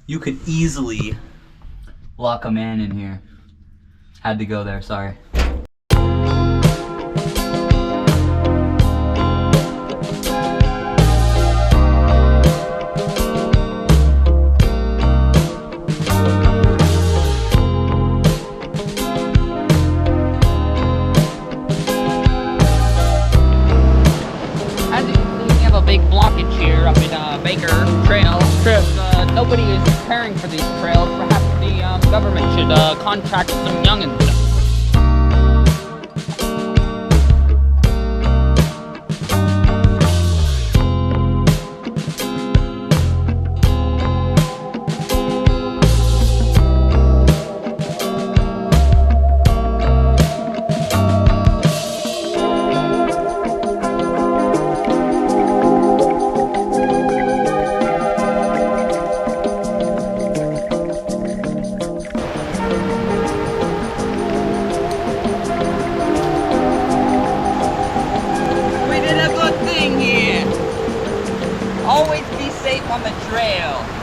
You could easily lock a man in here. Had to go there, sorry. As you can see, we have a big blockage here up in Baker Trail. Nobody is caring for these trails. Perhaps the government should contract some youngins. We did a good thing here. Always be safe on the trail.